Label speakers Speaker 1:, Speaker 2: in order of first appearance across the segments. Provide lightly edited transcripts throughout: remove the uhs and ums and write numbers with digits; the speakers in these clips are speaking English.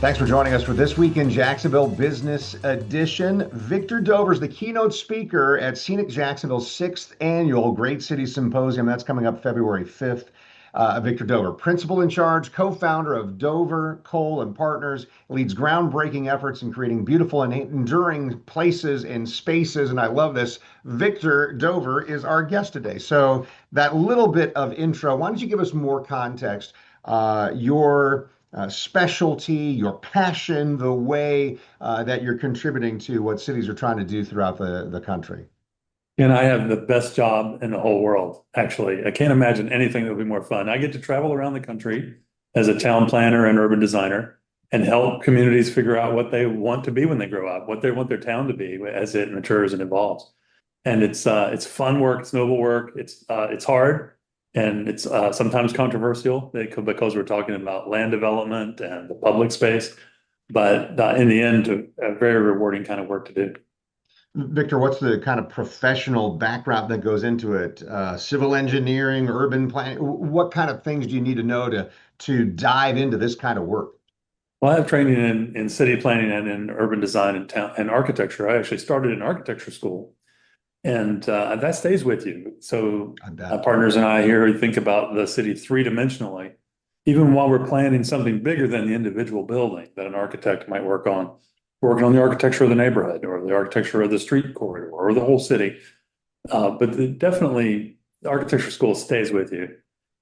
Speaker 1: Thanks for joining us for This Week in Jacksonville Business Edition. Victor Dover is the keynote speaker at Scenic Jacksonville's 6th annual Great City Symposium. That's coming up February 5th. Victor Dover, principal in charge, co-founder of Dover Kohl and Partners, leads groundbreaking efforts in creating beautiful and enduring places and spaces. And I love this. Victor Dover is our guest today. So that little bit of intro, why don't you give us more context? Your specialty, your passion, the way that you're contributing to what cities are trying to do throughout the country.
Speaker 2: And I have the best job in the whole world, actually. I can't imagine anything that would be more fun. I get to travel around the country as a town planner and urban designer and help communities figure out what they want to be when they grow up, what they want their town to be as it matures and evolves. And it's fun work, it's noble work, it's hard, and it's sometimes controversial because we're talking about land development and the public space. But in the end, a very rewarding kind of work to do.
Speaker 1: Victor, what's the kind of professional background that goes into it? Civil engineering, urban planning? What kind of things do you need to know to dive into this kind of work?
Speaker 2: Well, I have training in city planning and in urban design and town and architecture. I actually started in architecture school, and that stays with you. So partners and I here think about the city three-dimensionally, even while we're planning something bigger than the individual building that an architect might work on. Working on the architecture of the neighborhood or the architecture of the street corridor or the whole city. Definitely the architecture school stays with you.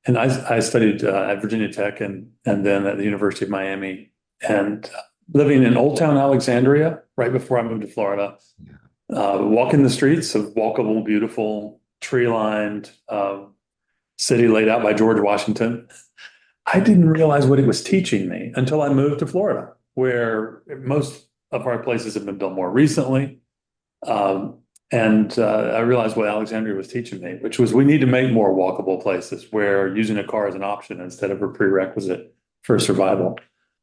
Speaker 2: And I studied at Virginia Tech and then at the University of Miami, and living in Old Town Alexandria right before I moved to Florida. Walking the streets of walkable, beautiful, tree-lined city laid out by George Washington. I didn't realize what it was teaching me until I moved to Florida, where most of our places have been built more recently. I realized what Alexandria was teaching me, which was we need to make more walkable places where using a car is an option instead of a prerequisite for survival.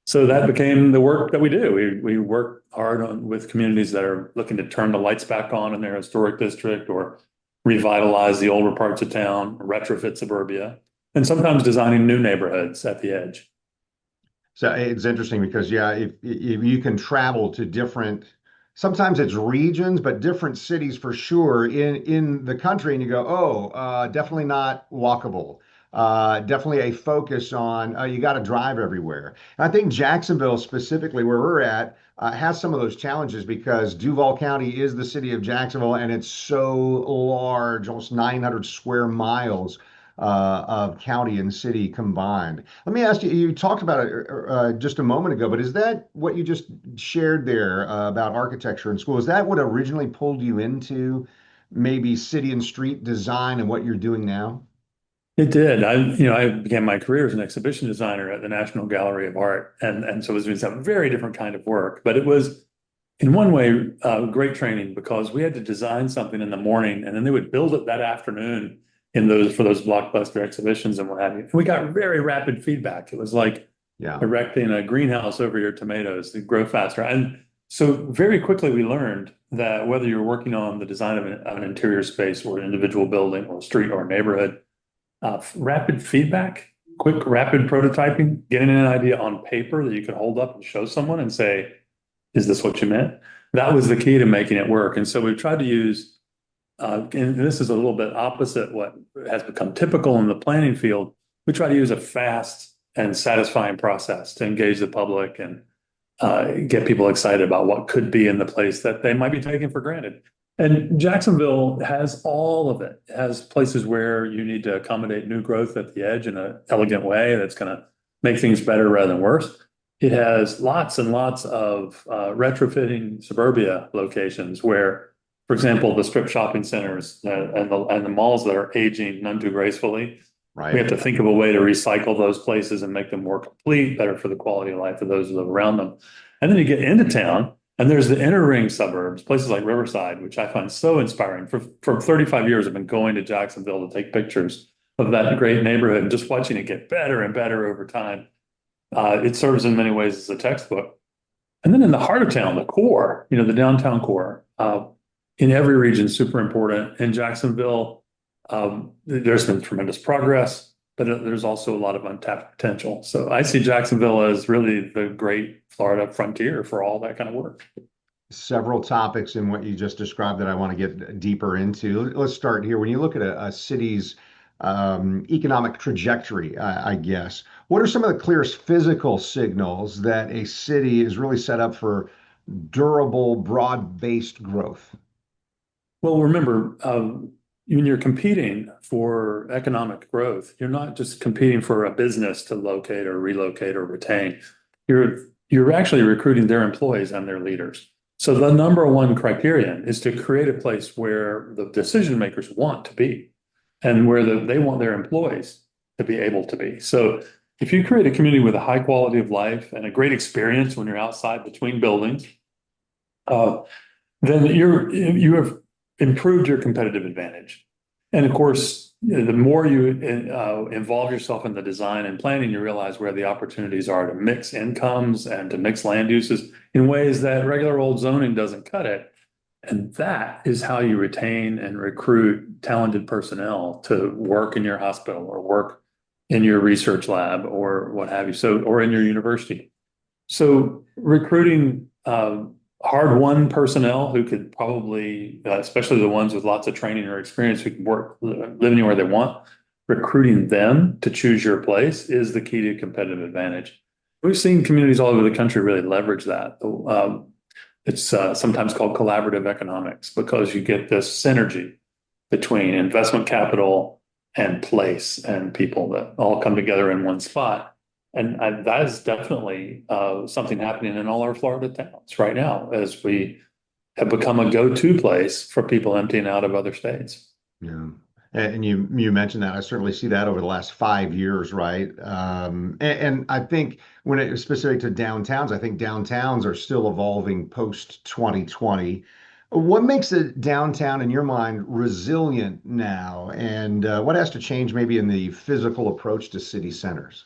Speaker 2: So that became the work that we do. We work hard with communities that are looking to turn the lights back on in their historic district or revitalize the older parts of town, retrofit suburbia, and sometimes designing new neighborhoods at the edge.
Speaker 1: So it's interesting because, if you can travel to different, sometimes it's regions, but different cities for sure in the country, and you go, definitely not walkable. Definitely a focus on you got to drive everywhere. And I think Jacksonville, specifically where we're at, has some of those challenges because Duval County is the city of Jacksonville, and it's so large, almost 900 square miles of county and city combined. Let me ask you, you talked about it just a moment ago, but is that what you just shared there about architecture in school? Is that what originally pulled you into maybe city and street design and what you're doing now?
Speaker 2: It did. I began my career as an exhibition designer at the National Gallery of Art, and so it was doing some very different kind of work. But it was, in one way, great training because we had to design something in the morning, and then they would build it that afternoon for those blockbuster exhibitions and what have you. And we got very rapid feedback. It was like erecting a greenhouse over your tomatoes to grow faster. And so very quickly we learned that whether you're working on the design of an interior space or an individual building or street or neighborhood, rapid feedback, quick, rapid prototyping, getting an idea on paper that you could hold up and show someone and say, is this what you meant? That was the key to making it work. And so we've tried to use and this is a little bit opposite what has become typical in the planning field. We try to use a fast and satisfying process to engage the public and get people excited about what could be in the place that they might be taking for granted. And Jacksonville has all of it. It has places where you need to accommodate new growth at the edge in an elegant way that's going to make things better rather than worse. It has lots and lots of retrofitting suburbia locations where, for example, the strip shopping centers and the malls that are aging none too gracefully.
Speaker 1: Right.
Speaker 2: We have to think of a way to recycle those places and make them more complete, better for the quality of life of those who live around them. And then you get into town, and there's the inner ring suburbs, places like Riverside, which I find so inspiring. For 35 years, I've been going to Jacksonville to take pictures of that great neighborhood and just watching it get better and better over time. It serves in many ways as a textbook. And then in the heart of town, the core, the downtown core, in every region, super important. In Jacksonville, there's been tremendous progress. but there's also a lot of untapped potential. So I see Jacksonville as really the great Florida frontier for all that kind of work.
Speaker 1: Several topics in what you just described that I want to get deeper into. Let's start here. When you look at a city's economic trajectory, I guess, what are some of the clearest physical signals that a city is really set up for durable, broad-based growth?
Speaker 2: Well, remember, when you're competing for economic growth, you're not just competing for a business to locate or relocate or retain. You're actually recruiting their employees and their leaders. So the number one criterion is to create a place where the decision makers want to be and where they want their employees to be able to be. So if you create a community with a high quality of life and a great experience when you're outside between buildings, then you have improved your competitive advantage. And of course, the more you involve yourself in the design and planning, you realize where the opportunities are to mix incomes and to mix land uses in ways that regular old zoning doesn't cut it. And that is how you retain and recruit talented personnel to work in your hospital or work in your research lab or what have you. So, or in your university. So recruiting hard-won personnel who could probably, especially the ones with lots of training or experience, who can work, live anywhere they want, recruiting them to choose your place is the key to competitive advantage. We've seen communities all over the country really leverage that. It's sometimes called collaborative economics because you get this synergy between investment capital and place and people that all come together in one spot. And that is definitely something happening in all our Florida towns right now as we have become a go-to place for people emptying out of other states.
Speaker 1: Yeah. And you mentioned that. I certainly see that over the last 5 years, right? And I think when it is specific to downtowns, I think downtowns are still evolving post 2020. What makes a downtown, in your mind, resilient now? And what has to change maybe in the physical approach to city centers?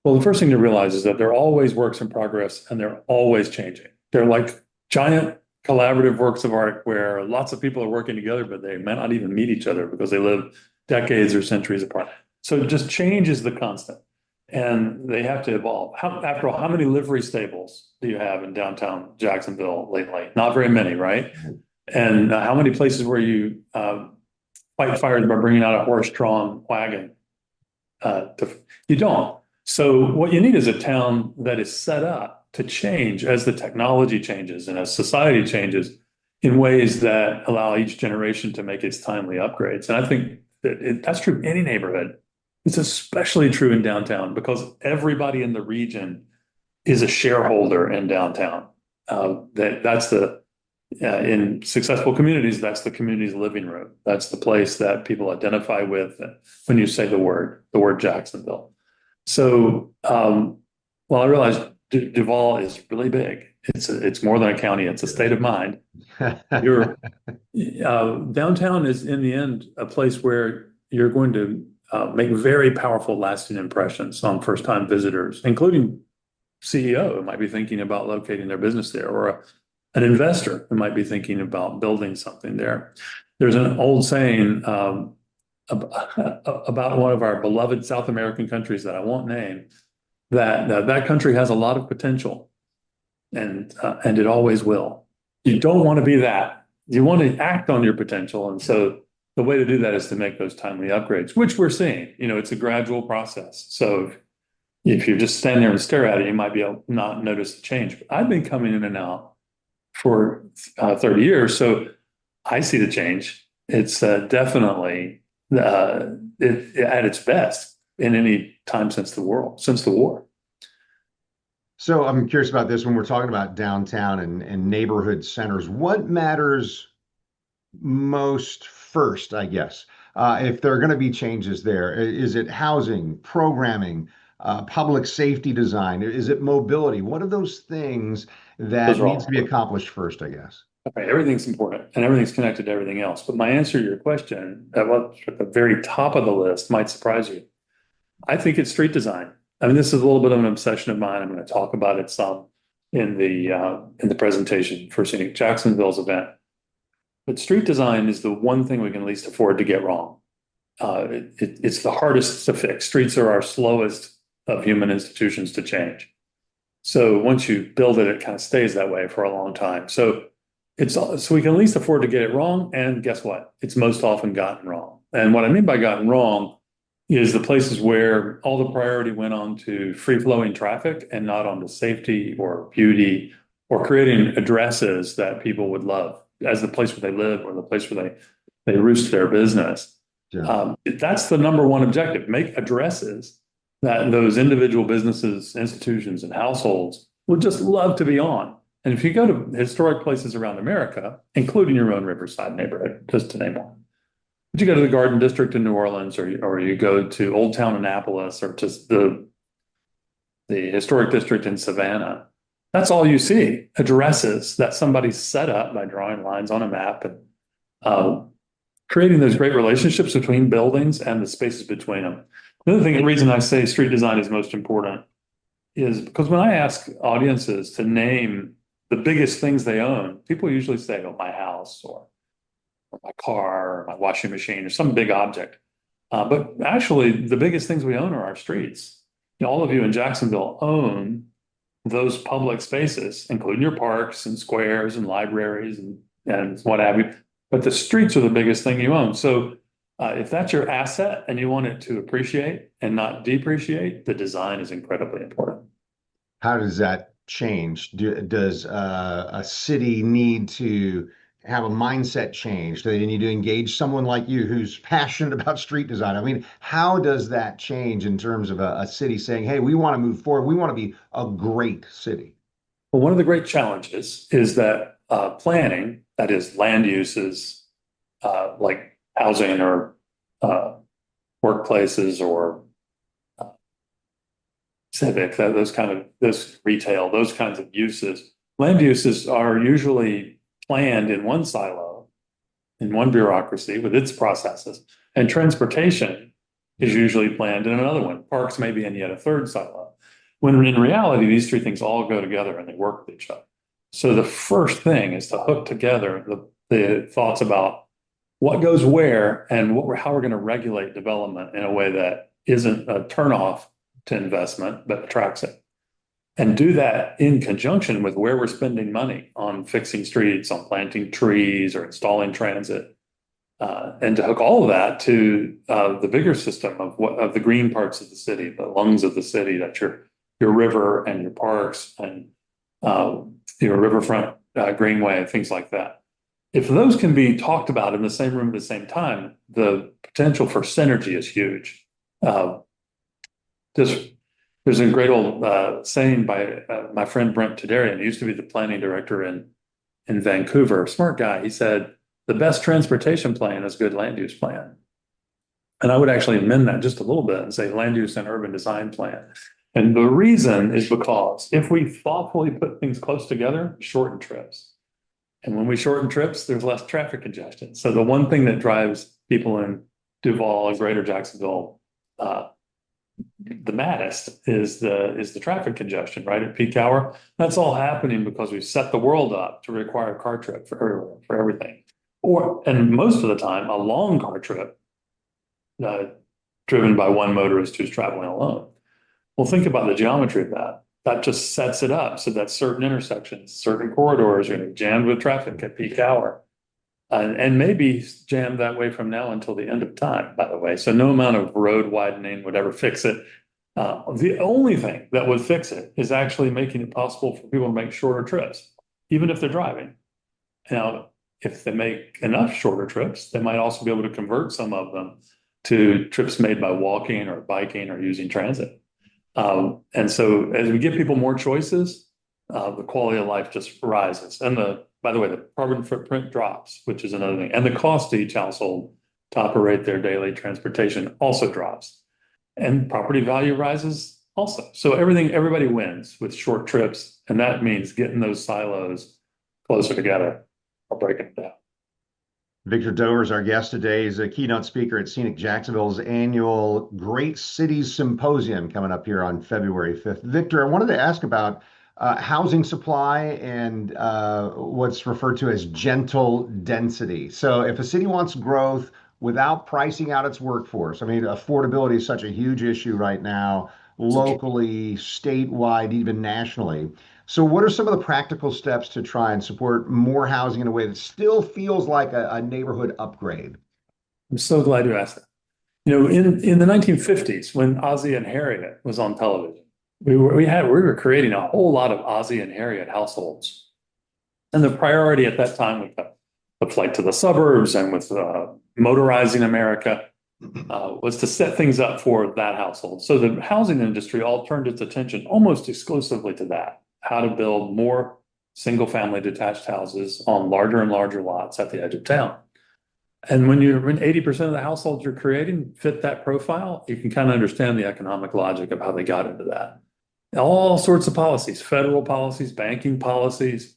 Speaker 2: Well, the first thing to realize is that they're always works in progress and they're always changing. They're like giant collaborative works of art where lots of people are working together, but they may not even meet each other because they live decades or centuries apart. So just change is the constant and they have to evolve. After all, how many livery stables do you have in downtown Jacksonville lately? Not very many, right? And how many places where you fight fires by bringing out a horse-drawn wagon? You don't. So what you need is a town that is set up to change as the technology changes and as society changes in ways that allow each generation to make its timely upgrades. And I think that's true in any neighborhood. It's especially true in downtown because everybody in the region is a shareholder in downtown. In successful communities, that's the community's living room. That's the place that people identify with when you say the word Jacksonville. So, I realize Duval is really big. It's more than a county. It's a state of mind. Your downtown is in the end a place where you're going to make very powerful, lasting impressions on first-time visitors, including CEO who might be thinking about locating their business there, or an investor who might be thinking about building something there. There's an old saying about one of our beloved South American countries that I won't name, that country has a lot of potential, and it always will. You don't want to be that. You want to act on your potential, and so the way to do that is to make those timely upgrades, which we're seeing. It's a gradual process. So if you just stand there and stare at it, you might be able to not notice the change. But I've been coming in and out for 30 years, so I see the change. It's definitely at its best in any time since the war.
Speaker 1: So I'm curious about this when we're talking about downtown and neighborhood centers. What matters most first, I guess, if there are going to be changes there? Is it housing, programming, public safety design? Is it mobility? What are those things that needs to be accomplished first, I guess?
Speaker 2: Okay, everything's important and everything's connected to everything else. But my answer to your question, at the very top of the list, might surprise you. I think it's street design. I mean, this is a little bit of an obsession of mine. I'm going to talk about it some in the presentation for Scenic Jacksonville's event. But street design is the one thing we can least afford to get wrong. it's the hardest to fix. Streets are our slowest of human institutions to change. So once you build it, it kind of stays that way for a long time. So so we can at least afford to get it wrong. And guess what? It's most often gotten wrong. And what I mean by gotten wrong is the places where all the priority went on to free flowing traffic and not on to safety or beauty or creating addresses that people would love as the place where they live or the place where they roost their business.
Speaker 1: Yeah.
Speaker 2: That's the number one objective, make addresses that those individual businesses, institutions, and households would just love to be on. And if you go to historic places around America, including your own Riverside neighborhood, just to name one, but you go to the Garden District in New Orleans, or you go to Old Town Annapolis, or just the historic district in Savannah, that's all you see, addresses that somebody set up by drawing lines on a map and creating those great relationships between buildings and the spaces between them. The reason I say street design is most important is because when I ask audiences to name the biggest things they own, people usually say, oh, my house or my car or my washing machine or some big object. But actually, the biggest things we own are our streets. All of you in Jacksonville own those public spaces, including your parks and squares and libraries and what have you. But the streets are the biggest thing you own. So if that's your asset and you want it to appreciate and not depreciate, the design is incredibly important.
Speaker 1: How does that change? Does a city need to have a mindset change? Do they need to engage someone like you who's passionate about street design? I mean, how does that change in terms of a city saying, hey, we want to move forward. We want to be a great city?
Speaker 2: Well, one of the great challenges is that planning, that is land uses, like housing or workplaces or civic, those retail, those kinds of uses. Land uses are usually planned in one silo, in one bureaucracy with its processes, and transportation is usually planned in another one. Parks may be in yet a third silo. When in reality, these three things all go together and they work with each other. So the first thing is to hook together the thoughts about what goes where and how we're going to regulate development in a way that isn't a turnoff to investment, but attracts it. And do that in conjunction with where we're spending money on fixing streets, on planting trees or installing transit. And to hook all of that to the bigger system of the green parts of the city, the lungs of the city, that's your river and your parks and your riverfront greenway, things like that. If those can be talked about in the same room at the same time, the potential for synergy is huge. There's a great old saying by my friend Brent Tadarian, who used to be the planning director in Vancouver, smart guy. He said, the best transportation plan is a good land use plan. And I would actually amend that just a little bit and say land use and urban design plan. And the reason is because if we thoughtfully put things close together, shorten trips. And when we shorten trips, there's less traffic congestion. So the one thing that drives people in Duval and Greater Jacksonville the maddest is the traffic congestion, right, at peak hour. That's all happening because we've set the world up to require a car trip for everything. And most of the time, a long car trip driven by one motorist who's traveling alone. Well, think about the geometry of that. That just sets it up so that certain intersections, certain corridors are going to be jammed with traffic at peak hour. And maybe jammed that way from now until the end of time, by the way. So no amount of road widening would ever fix it. The only thing that would fix it is actually making it possible for people to make shorter trips, even if they're driving. Now, if they make enough shorter trips, they might also be able to convert some of them to trips made by walking or biking or using transit. And so as we give people more choices, the quality of life just rises. And by the way, the carbon footprint drops, which is another thing. And the cost to each household to operate their daily transportation also drops. And property value rises also. So everybody wins with short trips. And that means getting those silos closer together or breaking them down.
Speaker 1: Victor Dover is our guest today. He's a keynote speaker at Scenic Jacksonville's annual Great Cities Symposium coming up here on February 5th. Victor, I wanted to ask about housing supply and what's referred to as gentle density. So if a city wants growth, without pricing out its workforce. I mean, affordability is such a huge issue right now, locally, statewide, even nationally. So, what are some of the practical steps to try and support more housing in a way that still feels like a neighborhood upgrade?
Speaker 2: I'm so glad you asked that. You know, in the 1950s, when Ozzie and Harriet was on television, we were creating a whole lot of Ozzie and Harriet households. And the priority at that time with the flight to the suburbs and with motorizing America was to set things up for that household. So the housing industry all turned its attention almost exclusively to that, how to build more single family detached houses on larger and larger lots at the edge of town. And when 80% of the households you're creating fit that profile, you can kind of understand the economic logic of how they got into that. All sorts of policies, federal policies, banking policies,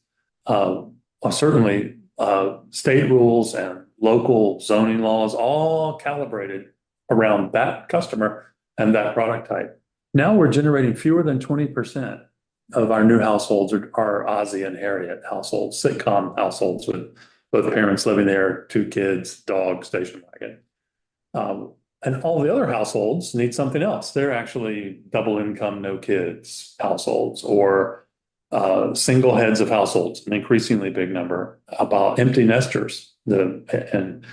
Speaker 2: certainly state rules and local zoning laws, all calibrated around that customer and that product type. Now we're generating fewer than 20% of our new households are Ozzie and Harriet households, sitcom households with both parents living there, two kids, dog, station wagon. And all the other households need something else. They're actually double income, no kids households, or single heads of households, an increasingly big number, about empty nesters, and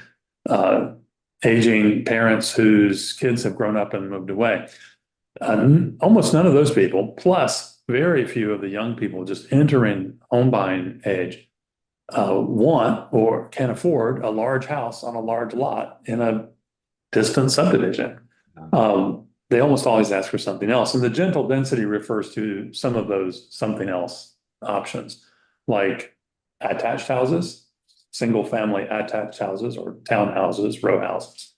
Speaker 2: aging parents whose kids have grown up and moved away. Almost none of those people, plus very few of the young people just entering home buying age, want or can afford a large house on a large lot in a distant subdivision. They almost always ask for something else. And the gentle density refers to some of those something else options, like attached houses, single family attached houses, or townhouses, row houses.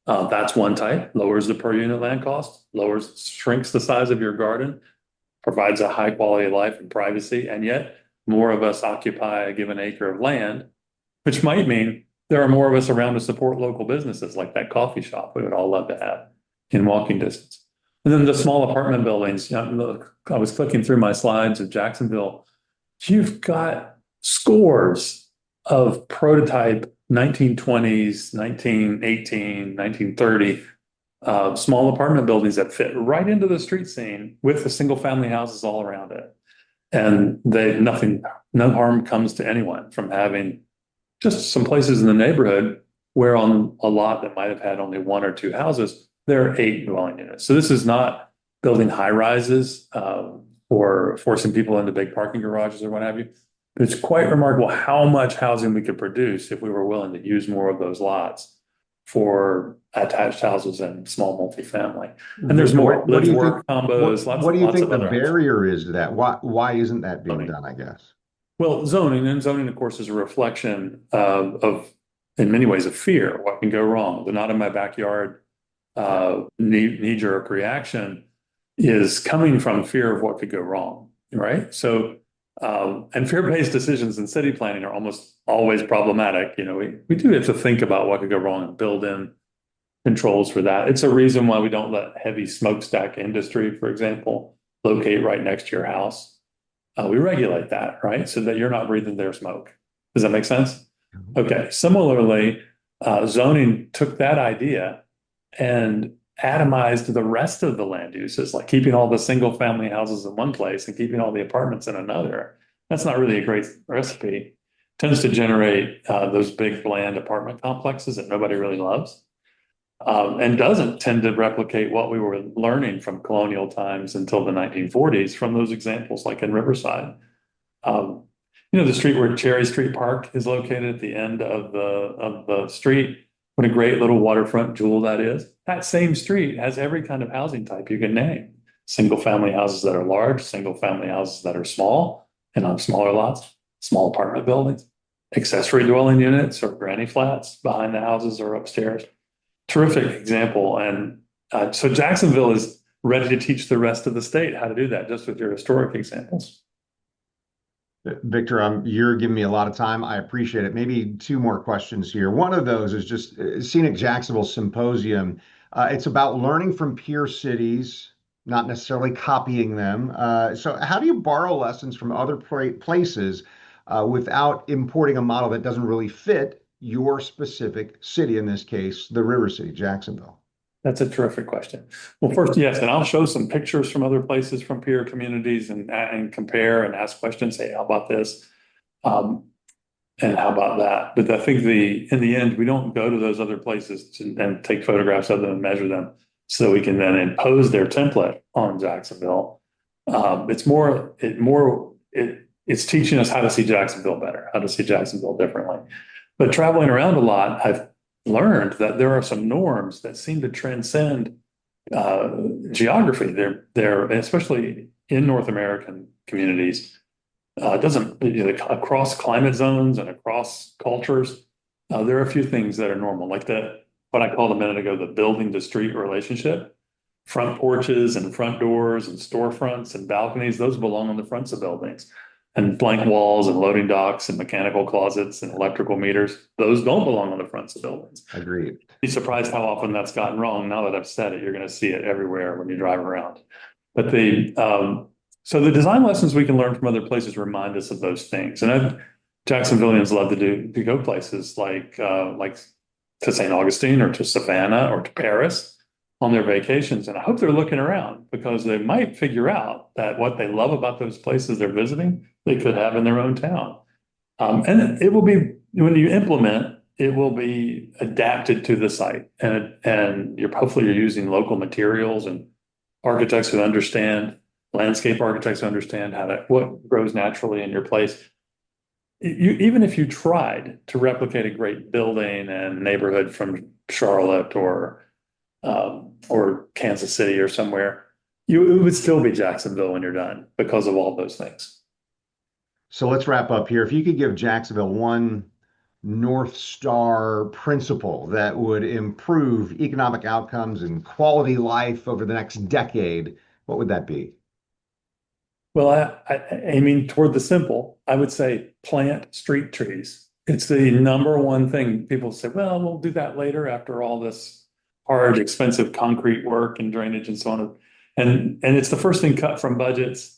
Speaker 2: That's one type, lowers the per unit land cost, shrinks the size of your garden, provides a high quality of life and privacy, and yet more of us occupy a given acre of land, which might mean there are more of us around to support local businesses like that coffee shop we would all love to have in walking distance. And then the small apartment buildings, look, I was clicking through my slides of Jacksonville. You've got scores of prototype 1920s, 1918, 1930 small apartment buildings that fit right into the street scene with the single family houses all around it. And no harm comes to anyone from having just some places in the neighborhood where on a lot that might have had only one or two houses, there are 8 dwelling units. So this is not building high rises or forcing people into big parking garages or what have you. But it's quite remarkable how much housing we could produce if we were willing to use more of those lots for attached houses and small multifamily. And there's more live work combos,
Speaker 1: what do you
Speaker 2: lots
Speaker 1: think
Speaker 2: of
Speaker 1: the
Speaker 2: other options.
Speaker 1: barrier is to that? Why isn't that being
Speaker 2: Zoning.
Speaker 1: done, I guess?
Speaker 2: Well, zoning, of course, is a reflection of in many ways, of fear. What can go wrong? The not in my backyard knee-jerk reaction is coming from fear of what could go wrong, right? So, and fear-based decisions in city planning are almost always problematic. You know, we do have to think about what could go wrong and build in controls for that. It's a reason why we don't let heavy smokestack industry, for example, locate right next to your house. We regulate that, right? So that you're not breathing their smoke. Does that make sense? Okay. Similarly, zoning took that idea and atomized the rest of the land uses, like keeping all the single family houses in one place and keeping all the apartments in another. That's not really a great recipe. It tends to generate those big bland apartment complexes that nobody really loves. And doesn't tend to replicate what we were learning from colonial times until the 1940s from those examples, like in Riverside. The street where Cherry Street Park is located at the end of the street. What a great little waterfront jewel that is. That same street has every kind of housing type you can name. Single family houses that are large, single family houses that are small and on smaller lots, small apartment buildings, accessory dwelling units or granny flats behind the houses or upstairs. Terrific example. And so Jacksonville is ready to teach the rest of the state how to do that, just with your historic examples.
Speaker 1: Victor, you're giving me a lot of time. I appreciate it. Maybe 2 more questions here. One of those is just Scenic Jacksonville Symposium. It's about learning from peer cities, not necessarily copying them. So how do you borrow lessons from other places without importing a model that doesn't really fit your specific city, in this case, the River City, Jacksonville?
Speaker 2: That's a terrific question. Well, first, yes, and I'll show some pictures from other places from peer communities and compare and ask questions. Hey, how about this? And how about that? But I think in the end, we don't go to those other places and take photographs of them and measure them so we can then impose their template on Jacksonville. It's teaching us how to see Jacksonville better, how to see Jacksonville differently. But traveling around a lot, I've learned that there are some norms that seem to transcend geography. They're especially in North American communities. It doesn't, across climate zones and across cultures, there are a few things that are normal, like what I called a minute ago, the building to street relationship. Front porches and front doors and storefronts and balconies, those belong on the fronts of buildings. And blank walls and loading docks and mechanical closets and electrical meters, those don't belong on the fronts of buildings.
Speaker 1: Agreed.
Speaker 2: Be surprised how often that's gotten wrong. Now that I've said it, you're going to see it everywhere when you drive around. But so the design lessons we can learn from other places remind us of those things. And Jacksonvillians love to go places like to St. Augustine or to Savannah or to Paris on their vacations. And I hope they're looking around, because they might figure out that what they love about those places they're visiting, they could have in their own town. And it will be, when you implement, it will be adapted to the site. And hopefully you're using local materials and architects who understand, landscape architects who understand what grows naturally in your place. Even if you tried to replicate a great building and neighborhood from Charlotte or Kansas City or somewhere, it would still be Jacksonville when you're done, because of all those things.
Speaker 1: So let's wrap up here. If you could give Jacksonville one North Star principle that would improve economic outcomes and quality life over the next decade, what would that be?
Speaker 2: Well, aiming toward the simple, I would say plant street trees. It's the number one thing. People say, well, we'll do that later after all this hard, expensive concrete work and drainage and so on. And it's the first thing cut from budgets.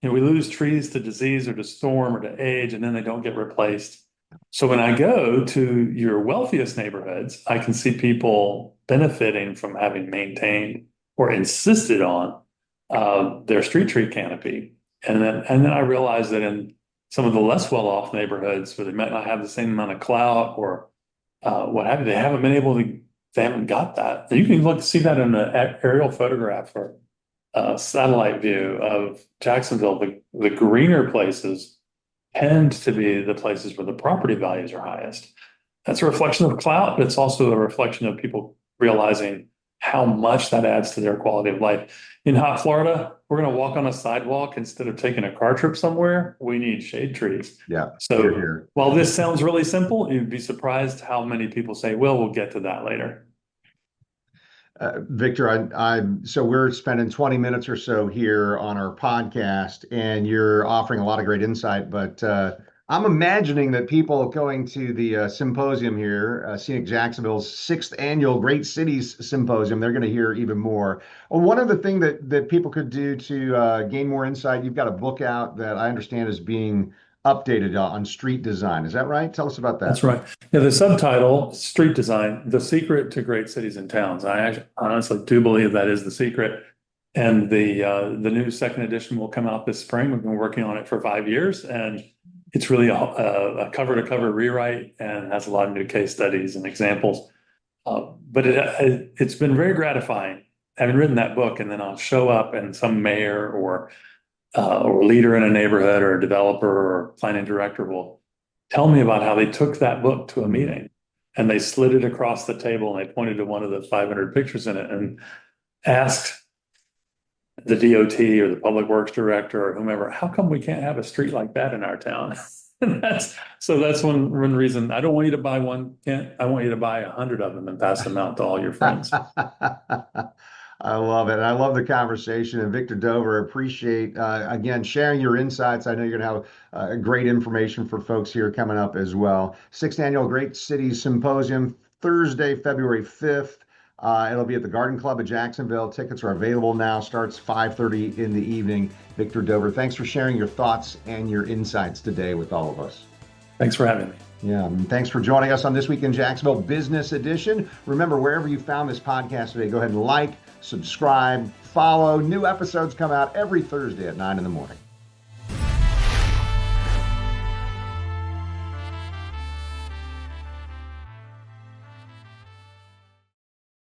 Speaker 2: We lose trees to disease or to storm or to age, and then they don't get replaced. So when I go to your wealthiest neighborhoods, I can see people benefiting from having maintained or insisted on their street tree canopy. And then I realize that in some of the less well-off neighborhoods where they might not have the same amount of clout or what have you, they haven't got that. And you can see that in an aerial photograph or satellite view of Jacksonville. The greener places tend to be the places where the property values are highest. That's a reflection of clout, but it's also a reflection of people realizing how much that adds to their quality of life. In hot Florida, we're going to walk on a sidewalk instead of taking a car trip somewhere. We need shade trees.
Speaker 1: Yeah.
Speaker 2: So while this sounds really simple, you'd be surprised how many people say, well, we'll get to that later.
Speaker 1: Victor, so we're spending 20 minutes or so here on our podcast, and you're offering a lot of great insight, but I'm imagining that people going to the symposium here, Scenic Jacksonville's 6th annual Great Cities Symposium, they're going to hear even more. Well, one other thing that people could do to gain more insight, you've got a book out that I understand is being updated on street design. Is that right? Tell us about that.
Speaker 2: That's right. Yeah, the subtitle, Street Design, The Secret to Great Cities and Towns. I honestly do believe that is the secret. And the new second edition will come out this spring. We've been working on it for 5 years, and it's really a cover-to-cover rewrite and has a lot of new case studies and examples. But it's been very gratifying having written that book, and then I'll show up and some mayor or leader in a neighborhood or a developer or planning director will tell me about how they took that book to a meeting and they slid it across the table and they pointed to one of the 500 pictures in it and asked the DOT or the public works director or whomever, how come we can't have a street like that in our town? And that's one reason. I don't want you to buy one, Kent. I want you to buy 100 of them and pass them out to all your friends.
Speaker 1: I love it. I love the conversation. And Victor Dover, appreciate, again, sharing your insights. I know you're going to have great information for folks here coming up as well. 6th Annual Great Cities Symposium, Thursday, February 5th. It'll be at the Garden Club of Jacksonville. Tickets are available now. Starts 5:30 in the evening. Victor Dover, thanks for sharing your thoughts and your insights today with all of us.
Speaker 2: Thanks for having me.
Speaker 1: Yeah, and thanks for joining us on This Week in Jacksonville Business Edition. Remember, wherever you found this podcast today, go ahead and like, subscribe, follow. New episodes come out every Thursday at 9 in the morning.